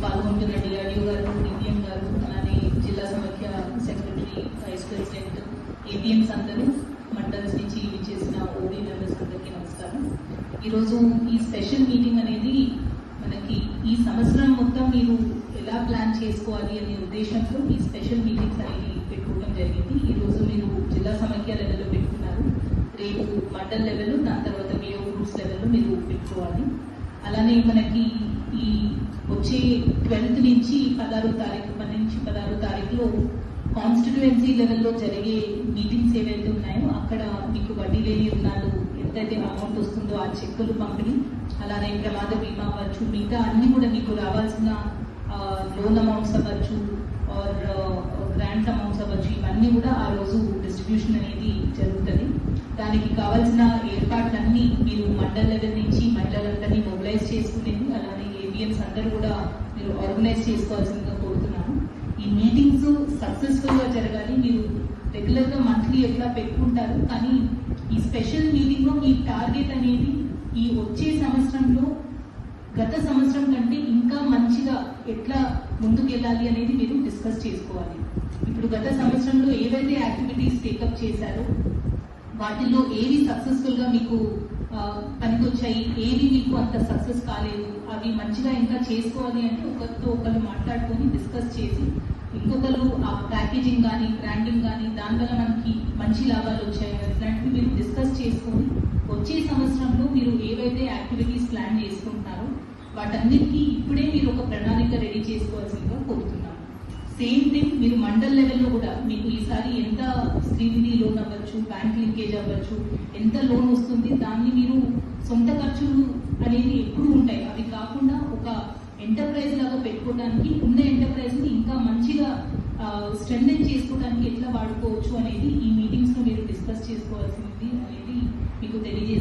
పాల్గొంటున్న డిఆర్డిఓ గారు, డిపిఎం గారు, అలానే జిల్లా సమైక్య సెక్రటరీ, వైస్ ప్రెసిడెంట్, ఏపీఎంస్ అందరూ, మండల్స్ నుంచి విచ్చేసిన ఓబీ మెంబర్స్ అందరికీ నమస్కారం. ఈరోజు ఈ స్పెషల్ మీటింగ్ అనేది మనకి ఈ సంవత్సరం మొత్తం మీరు ఎలా ప్లాన్ చేసుకోవాలి అనే ఉద్దేశంతో ఈ స్పెషల్ మీటింగ్స్ అనేది పెట్టుకోవడం జరిగింది. ఈరోజు మీరు జిల్లా సమైక్య లెవెల్లో పెట్టుకున్నారు, రేపు మండల్ లెవెల్, దాని తర్వాత విఓ గ్రూప్స్ లెవెల్లో మీరు పెట్టుకోవాలి. అలానే మనకి ఈ వచ్చే 12 నుంచి 16 తారీఖులో కాన్స్టిట్యుయెన్సీ లెవెల్లో జరిగే మీటింగ్స్ ఏవైతే ఉన్నాయో అక్కడ మీకు వడ్డీ లేని రుణాలు ఎంతైతే అమౌంట్ వస్తుందో ఆ చెక్కులు పంపిణీ, అలానే ప్రమాద బీమా అవ్వచ్చు, మిగతా అన్ని కూడా మీకు రావాల్సిన లోన్ అమౌంట్స్ అవ్వచ్చు, గ్రాంట్స్ అమౌంట్స్ అవ్వచ్చు, ఇవన్నీ కూడా ఆ రోజు డిస్ట్రిబ్యూషన్ అనేది జరుగుతుంది. దానికి కావాల్సిన ఏర్పాట్లన్నీ మీరు మండల్ లెవెల్ నుంచి మహిళలందరినీ మొబిలైజ్ చేసుకునేది, అలానే ఏబిఎన్స్ అందరూ కూడా మీరు ఆర్గనైజ్ చేసుకోవాల్సిందిగా కోరుతున్నాను. ఈ మీటింగ్స్ సక్సెస్ఫుల్ గా జరగాలి. మీరు రెగ్యులర్ గా మంత్లీ ఎట్లా పెట్టుకుంటారు, కానీ ఈ స్పెషల్ మీటింగ్ లో మీ టార్గెట్ అనేది ఈ వచ్చే సంవత్సరంలో గత సంవత్సరం కంటే ఇంకా మంచిగా ఎట్లా ముందుకెళ్ళాలి అనేది మీరు డిస్కస్ చేసుకోవాలి. ఇప్పుడు గత సంవత్సరంలో ఏవైతే యాక్టివిటీస్ టేకప్ చేశారో వాటిల్లో ఏవి సక్సెస్ఫుల్ గా మీకు పనికొచ్చాయి, ఏవి మీకు అంత సక్సెస్ కాలేదు, అవి మంచిగా ఇంకా చేసుకోవాలి అంటే ఒకరితో ఒకరు మాట్లాడుకొని డిస్కస్ చేసి, ఇంకొకరు ఆ ప్యాకేజింగ్ కానీ బ్రాండింగ్ కానీ దానివల్ల మనకి మంచి లాభాలు వచ్చాయి ఇట్లాంటివి మీరు డిస్కస్ చేసుకొని వచ్చే సంవత్సరంలో మీరు ఏవైతే యాక్టివిటీస్ ప్లాన్ చేసుకుంటున్నారో వాటన్నిటికీ ఇప్పుడే మీరు ఒక ప్రణాళిక రెడీ చేసుకోవాల్సిందిగా కోరుతున్నాను. సేమ్ థింగ్ మీరు మండల్ లెవెల్లో కూడా మీకు ఈసారి ఎంత శ్రీనిధి లోన్ అవ్వచ్చు, బ్యాంక్ లింకేజ్ అవ్వచ్చు, ఎంత లోన్ వస్తుంది, దాన్ని మీరు సొంత ఖర్చులు అనేది ఎప్పుడు ఉంటాయి, అవి కాకుండా ఒక ఎంటర్ప్రైజ్ లాగా పెట్టుకోవడానికి, ఉన్న ఎంటర్ప్రైజ్ ని ఇంకా మంచిగా స్ట్రెంథెన్ చేసుకోవడానికి ఎట్లా వాడుకోవచ్చు అనేది ఈ మీటింగ్స్ లో మీరు డిస్కస్ చేసుకోవాల్సింది అనేది మీకు తెలియజేస్తాను.